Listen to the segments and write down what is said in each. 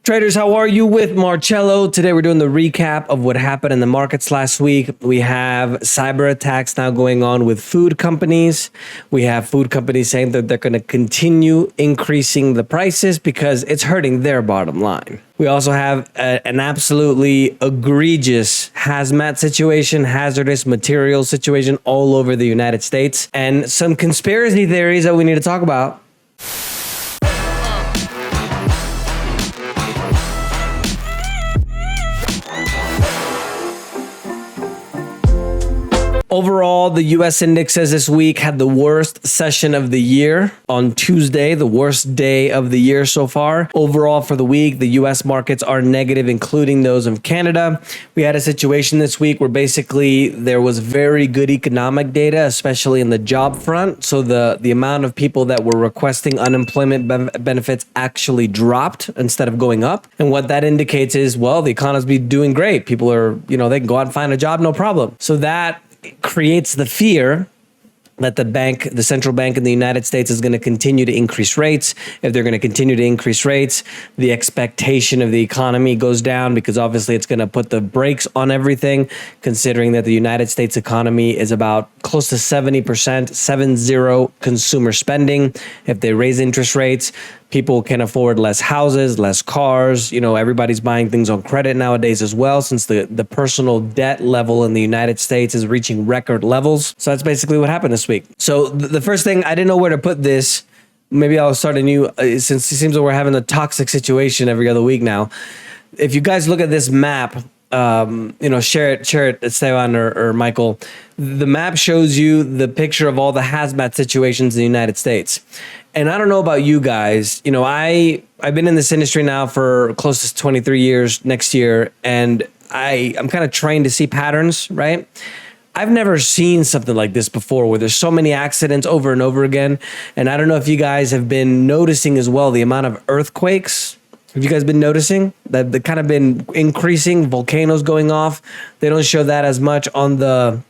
Traders, how are you? With Marcello. Today we're doing the recap of what happened in the markets last week. We have cyber attacks now going on with food companies. We have food companies saying that they're going to continue increasing the prices because it's hurting their bottom line. We also have an absolutely egregious hazmat situation, hazardous materials situation all over the United States, and some conspiracy theories that we need to talk about. Overall, the U.S. indexes this week had the worst session of the year on Tuesday, the worst day of the year so far. Overall, for the week, the U.S. markets are negative, including those of Canada. We had a situation this week where basically there was very good economic data, especially in the job front. So the amount of people that were requesting unemployment benefits actually dropped instead of going up. And what that indicates is, well, the economy's be doing great. People are, they can go out and find a job, no problem. So that creates the fear that the central bank in the United States is going to continue to increase rates. If they're going to continue to increase rates, the expectation of the economy goes down because obviously it's going to put the brakes on everything, considering that the United States economy is about close to 70%, 70 consumer spending. If they raise interest rates, people can afford less houses, less cars. Everybody's buying things on credit nowadays as well, since the personal debt level in the United States is reaching record levels. So that's basically what happened this week. So the first thing, I didn't know where to put this. Maybe I'll start a new, since it seems that we're having a toxic situation every other week now. If you guys look at this map, share it, Esteban or Michael. The map shows you the picture of all the hazmat situations in the United States. And I don't know about you guys, I've been in this industry now for close to 23 years next year, and I'm kind of trained to see patterns, right? I've never seen something like this before where there's so many accidents over and over again. And I don't know if you guys have been noticing as well the amount of earthquakes. Have you guys been noticing that they've kind of been increasing, volcanoes going off? They don't show that as much on the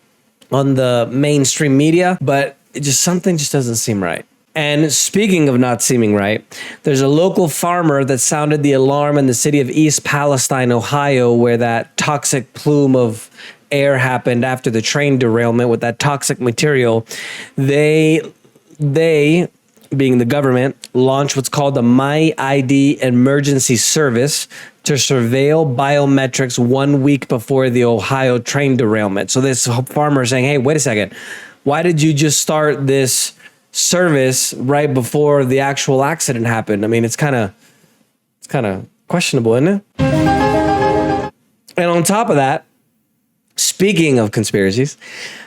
mainstream media, but something just doesn't seem right. And speaking of not seeming right, there's a local farmer that sounded the alarm in the city of East Palestine, Ohio, where that toxic plume of air happened after the train derailment with that toxic material. They being the government, launched what's called the My ID emergency service to surveil biometrics 1 week before the Ohio train derailment. So this farmer is saying, hey, wait a second. Why did you just start this service right before the actual accident happened? I mean, it's kind of questionable, isn't it? And on top of that, speaking of conspiracies,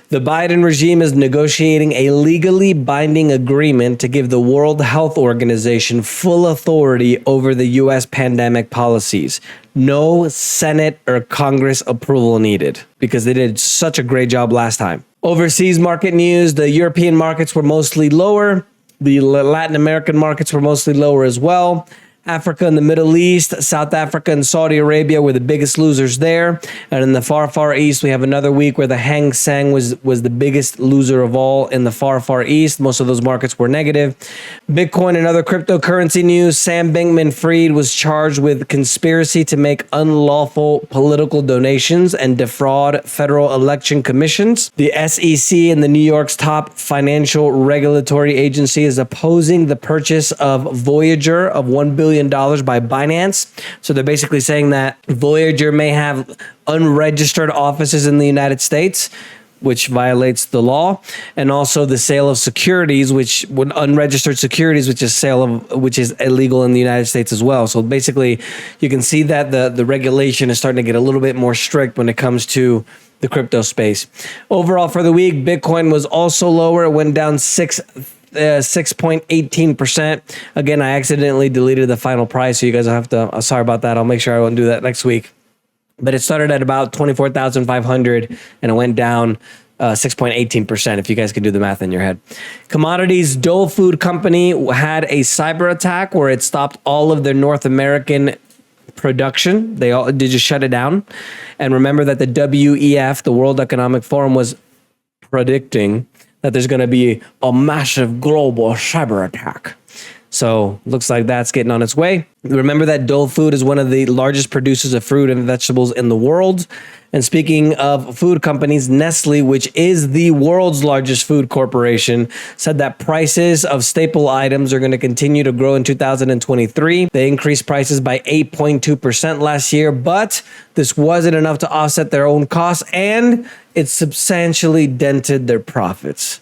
the Biden regime is negotiating a legally binding agreement to give the World Health Organization full authority over the U.S. pandemic policies. No Senate or Congress approval needed because they did such a great job last time. Overseas market news, the European markets were mostly lower. The Latin American markets were mostly lower as well. Africa and the Middle East, South Africa and Saudi Arabia were the biggest losers there. And in the far, far east, we have another week where the Hang Seng was the biggest loser of all in the far, far east. Most of those markets were negative. Bitcoin and other cryptocurrency news. Sam Bankman-Fried was charged with conspiracy to make unlawful political donations and defraud federal election commissions. The SEC and the New York's top financial regulatory agency is opposing the purchase of Voyager of $1 billion by Binance. So they're basically saying that Voyager may have unregistered offices in the United States, which violates the law, and also the sale of securities, unregistered securities, which is illegal in the United States as well. So basically, you can see that the regulation is starting to get a little bit more strict when it comes to the crypto space. Overall, for the week, Bitcoin was also lower. It went down 6.18%. Again, I accidentally deleted the final price, so you guys will have to, sorry about that. I'll make sure I won't do that next week. But it started at about 24,500 and it went down 6.18%, if you guys can do the math in your head. Commodities, Dole Food Company had a cyber attack where it stopped all of their North American production. They just shut it down. And remember that the WEF, the World Economic Forum, was predicting that there's going to be a massive global cyber attack. So looks like that's getting on its way. Remember that Dole Food is one of the largest producers of fruit and vegetables in the world. And speaking of food companies, Nestle, which is the world's largest food corporation, said that prices of staple items are going to continue to grow in 2023. They increased prices by 8.2% last year, but this wasn't enough to offset their own costs, and it substantially dented their profits.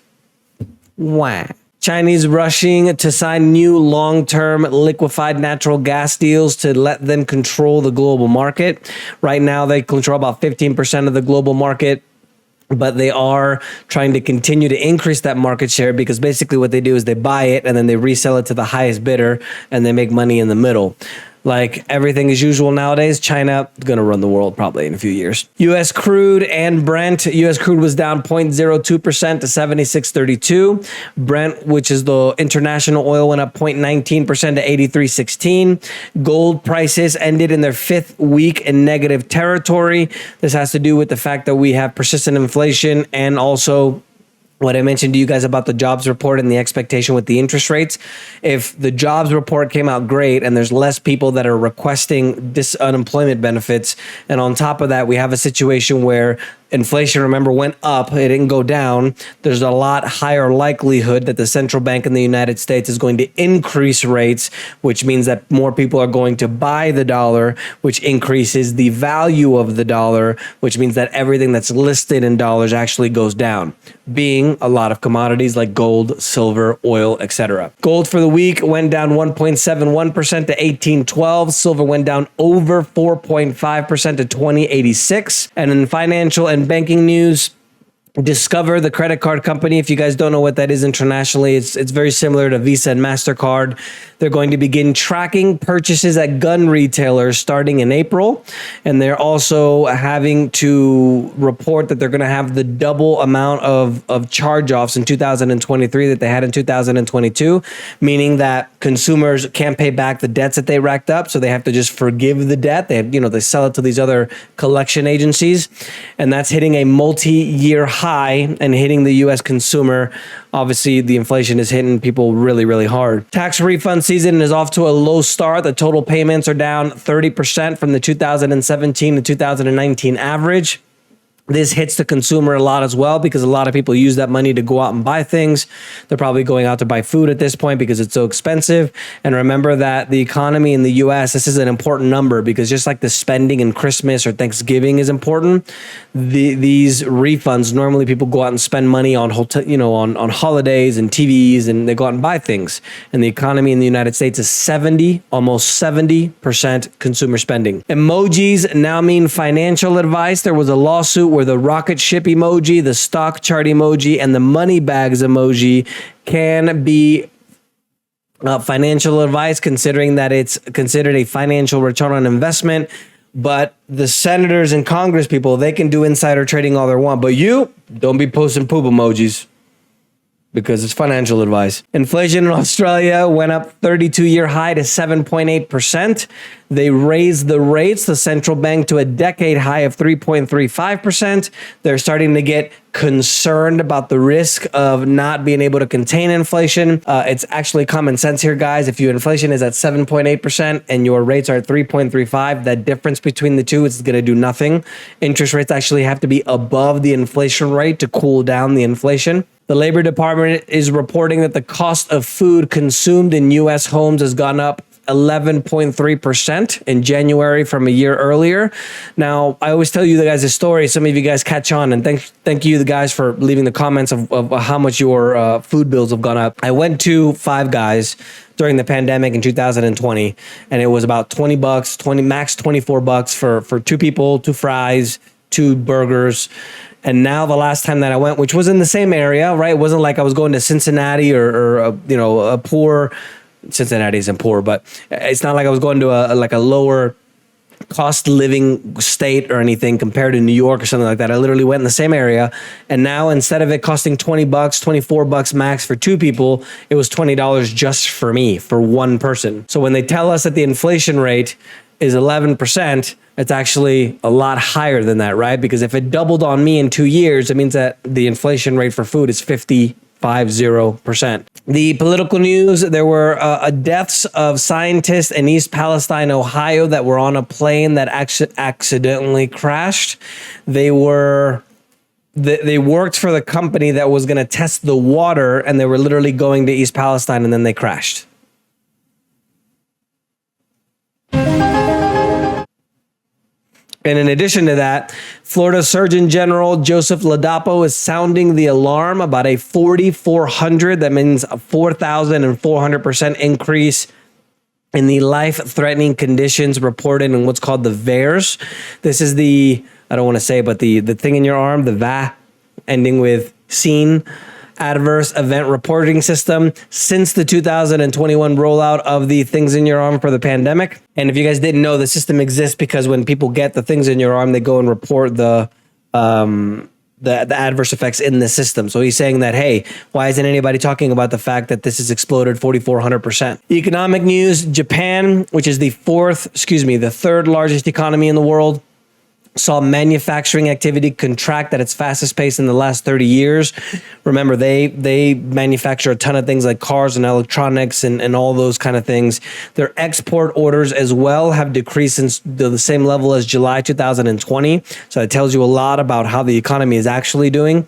Wow. Chinese rushing to sign new long-term liquefied natural gas deals to let them control the global market. Right now, they control about 15% of the global market, but they are trying to continue to increase that market share because basically what they do is they buy it and then they resell it to the highest bidder and they make money in the middle. Like everything is usual nowadays, China is going to run the world probably in a few years. U.S. crude and Brent. U.S. crude was down 0.02% to 76.32. Brent, which is the international oil, went up 0.19% to 83.16. Gold prices ended in their fifth week in negative territory. This has to do with the fact that we have persistent inflation and also what I mentioned to you guys about the jobs report and the expectation with the interest rates. If the jobs report came out great and there's less people that are requesting unemployment benefits, and on top of that, we have a situation where inflation, remember, went up, it didn't go down. There's a lot higher likelihood that the central bank in the United States is going to increase rates, which means that more people are going to buy the dollar, which increases the value of the dollar, which means that everything that's listed in dollars actually goes down, being a lot of commodities like gold, silver, oil, etc. Gold for the week went down 1.71% to 1812. Silver went down over 4.5% to 2086. And in financial and banking news, Discover, the credit card company, if you guys don't know what that is internationally, it's very similar to Visa and MasterCard. They're going to begin tracking purchases at gun retailers starting in April. And they're also having to report that they're going to have the double amount of charge-offs in 2023 that they had in 2022, meaning that consumers can't pay back the debts that they racked up. So they have to just forgive the debt. They sell it to these other collection agencies. And that's hitting a multi-year high and hitting the U.S. consumer. Obviously, the inflation is hitting people really, really hard. Tax refund season is off to a low start. The total payments are down 30% from the 2017 to 2019 average. This hits the consumer a lot as well because a lot of people use that money to go out and buy things. They're probably going out to buy food at this point because it's so expensive. And remember that the economy in the U.S., this is an important number because just like the spending in Christmas or Thanksgiving is important, these refunds, normally people go out and spend money on on holidays and TVs, and they go out and buy things. And the economy in the United States is almost 70% consumer spending. Emojis now mean financial advice. There was a lawsuit where the rocket ship emoji, the stock chart emoji, and the money bags emoji can be financial advice, considering that it's considered a financial return on investment. But the senators and Congress people, they can do insider trading all they want. But you, don't be posting poop emojis because it's financial advice. Inflation in Australia went up 32-year high to 7.8%. They raised the rates, the central bank, to a decade high of 3.35%. They're starting to get concerned about the risk of not being able to contain inflation. It's actually common sense here, guys. If your inflation is at 7.8% and your rates are at 3.35, that difference between the two is going to do nothing. Interest rates actually have to be above the inflation rate to cool down the inflation. The Labor Department is reporting that the cost of food consumed in U.S. homes has gone up 11.3% in January from a year earlier. Now, I always tell you guys a story. Some of you guys catch on, and thank you guys for leaving the comments of how much your food bills have gone up. I went to Five Guys during the pandemic in 2020, and it was about $20, max $24 for two people, two fries, two burgers. And now the last time that I went, which was in the same area, right? It wasn't like I was going to Cincinnati or a poor, Cincinnati isn't poor, but it's not like I was going to a lower cost living state or anything compared to New York or something like that. I literally went in the same area. And now instead of it costing $20, $24 max for two people, it was $20 just for me, for one person. So when they tell us that the inflation rate is 11%, it's actually a lot higher than that, right? Because if it doubled on me in 2 years, it means that the inflation rate for food is 55%. 0.50%. The political news, there were deaths of scientists in East Palestine, Ohio, that were on a plane that accidentally crashed. They worked for the company that was going to test the water, and they were literally going to East Palestine, and then they crashed. And in addition to that, Florida Surgeon General Joseph Ladapo is sounding the alarm about a 4,400, that means a 4,400% increase in the life-threatening conditions reported in what's called the VAERS. This is I don't want to say, but the thing in your arm, the VA, ending with seen, adverse event reporting system, since the 2021 rollout of the things in your arm for the pandemic. And if you guys didn't know, the system exists because when people get the things in your arm, they go and report the adverse effects in the system. So he's saying that, hey, why isn't anybody talking about the fact that this has exploded 4,400%? Economic news, Japan, which is the third largest economy in the world, saw manufacturing activity contract at its fastest pace in the last 30 years. Remember, they manufacture a ton of things like cars and electronics and all those kind of things. Their export orders as well have decreased since the same level as July 2020. So that tells you a lot about how the economy is actually doing.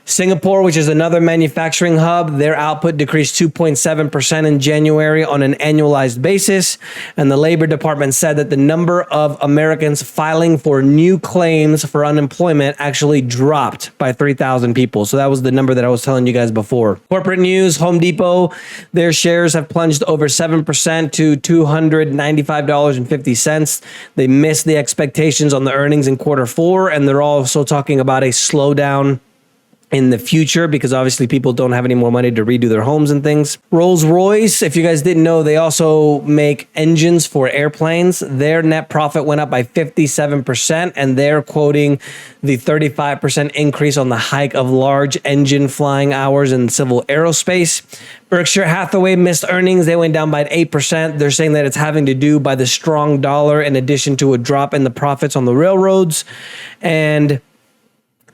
Singapore, which is another manufacturing hub, their output decreased 2.7% in January on an annualized basis. And the Labor Department said that the number of Americans filing for new claims for unemployment actually dropped by 3,000 people. So that was the number that I was telling you guys before. Corporate news, Home Depot, their shares have plunged over 7% to $295.50. They missed the expectations on the earnings in quarter four, and they're also talking about a slowdown in the future because obviously people don't have any more money to redo their homes and things. Rolls-Royce, if you guys didn't know, they also make engines for airplanes. Their net profit went up by 57%, and they're quoting the 35% increase on the hike of large engine flying hours in civil aerospace. Berkshire Hathaway missed earnings. They went down by 8%. They're saying that it's having to do by the strong dollar in addition to a drop in the profits on the railroads. And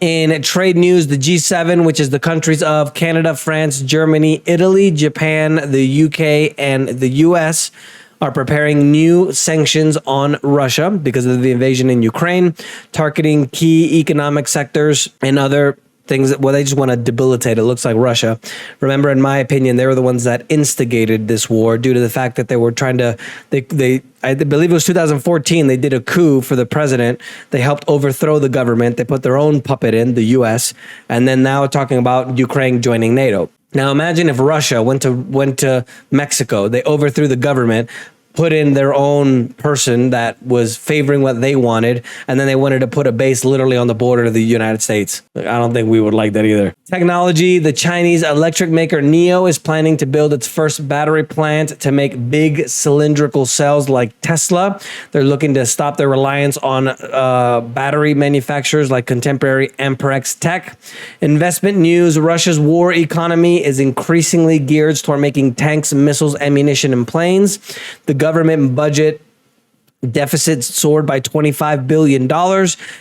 in trade news, the G7, which is the countries of Canada, France, Germany, Italy, Japan, the UK, and the US, are preparing new sanctions on Russia because of the invasion in Ukraine, targeting key economic sectors and other things that, well, they just want to debilitate. It looks like Russia. Remember, in my opinion, they were the ones that instigated this war due to the fact that they were trying to, I believe it was 2014, they did a coup for the president. They helped overthrow the government. They put their own puppet in, the US, and then now talking about Ukraine joining NATO. Now imagine if Russia went to Mexico, they overthrew the government, put in their own person that was favoring what they wanted, and then they wanted to put a base literally on the border of the United States. I don't think we would like that either. Technology, the Chinese electric maker NIO is planning to build its first battery plant to make big cylindrical cells like Tesla. They're looking to stop their reliance on battery manufacturers like contemporary Amperex Tech. Investment news, Russia's war economy is increasingly geared toward making tanks, missiles, ammunition, and planes. The government budget deficit soared by $25 billion,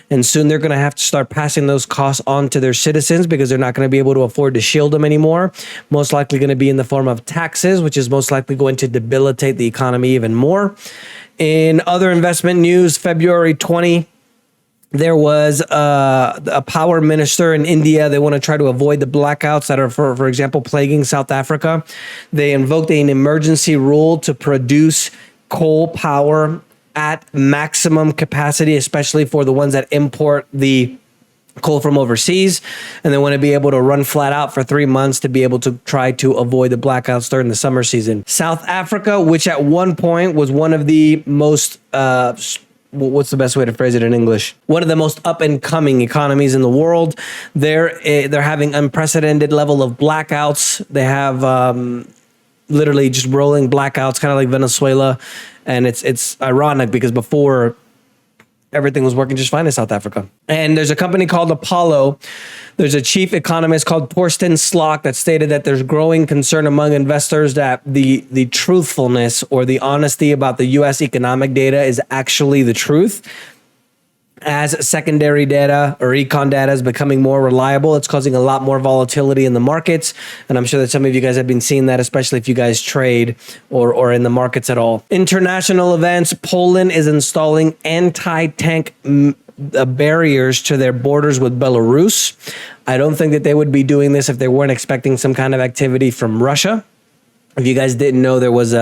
and soon they're going to have to start passing those costs on to their citizens because they're not going to be able to afford to shield them anymore. Most likely going to be in the form of taxes, which is most likely going to debilitate the economy even more. In other investment news, February 20, there was a power minister in India. They want to try to avoid the blackouts that are, for example, plaguing South Africa. They invoked an emergency rule to produce coal power at maximum capacity, especially for the ones that import the coal from overseas. And they want to be able to run flat out for 3 months to be able to try to avoid the blackouts during the summer season. South Africa, which at one point was one of the most what's the best way to phrase it in English? One of the most up and coming economies in the world. They're having unprecedented level of blackouts. They have literally just rolling blackouts, kind of like Venezuela. And it's ironic because before everything was working just fine in South Africa. And there's a company called Apollo. There's a chief economist called Torsten Slok that stated that there's growing concern among investors that the truthfulness or the honesty about the U.S. economic data is actually the truth. As secondary data or econ data is becoming more reliable, it's causing a lot more volatility in the markets. And I'm sure that some of you guys have been seeing that, especially if you guys trade or in the markets at all. International events, Poland is installing anti-tank barriers to their borders with Belarus. I don't think that they would be doing this if they weren't expecting some kind of activity from Russia. If you guys didn't know, there was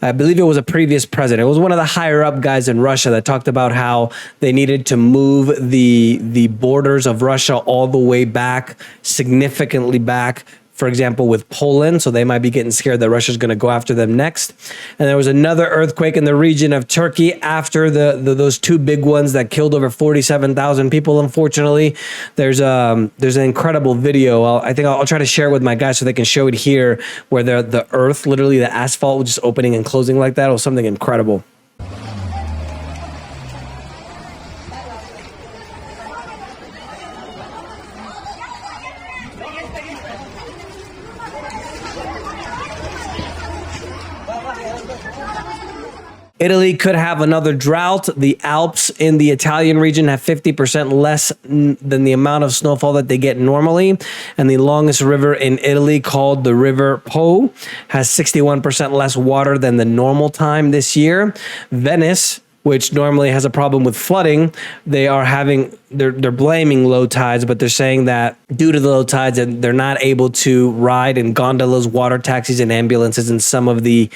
I believe it was a previous president. It was one of the higher up guys in Russia that talked about how they needed to move the borders of Russia all the way back, significantly back, for example, with Poland. So they might be getting scared that Russia's going to go after them next. And there was another earthquake in the region of Turkey after those two big ones that killed over 47,000 people, unfortunately. There's an incredible video. I think I'll try to share it with my guys so they can show it here, where the earth, literally the asphalt was just opening and closing like that. It was something incredible. Italy could have another drought. The Alps in the Italian region have 50% less than the amount of snowfall that they get normally. And the longest river in Italy, called the River Po, has 61% less water than the normal time this year. Venice, which normally has a problem with flooding, they're blaming low tides, but they're saying that due to the low tides, they're not able to ride in gondolas, water taxis, and ambulances in some of the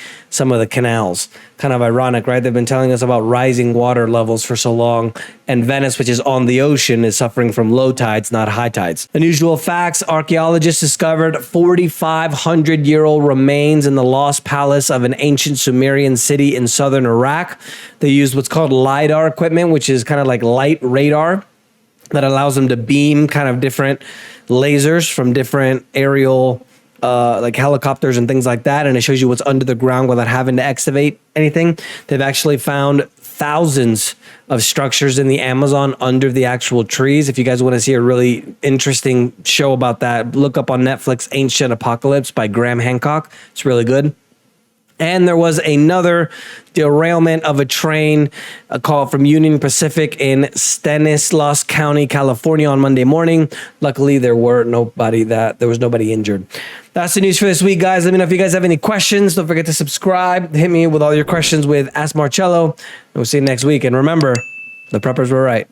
canals. Kind of ironic, right? They've been telling us about rising water levels for so long, and Venice, which is on the ocean, is suffering from low tides, not high tides. Unusual facts: archaeologists discovered 4,500-year-old remains in the lost palace of an ancient Sumerian city in southern Iraq. They used what's called LiDAR equipment, which is kind of like light radar that allows them to beam kind of different lasers from different aerial like helicopters and things like that, and it shows you what's under the ground without having to excavate anything. They've actually found thousands of structures in the Amazon under the actual trees. If you guys want to see a really interesting show about that, look up on Netflix Ancient Apocalypse by Graham Hancock. It's really good. And there was another derailment of a train, a call from Union Pacific in Stanislaus County, California on Monday morning. Luckily, there was nobody injured. That's the news for this week, guys. Let me know if you guys have any questions. Don't forget to subscribe. Hit me with all your questions with Ask Marcello. And we'll see you next week. And remember, the preppers were right.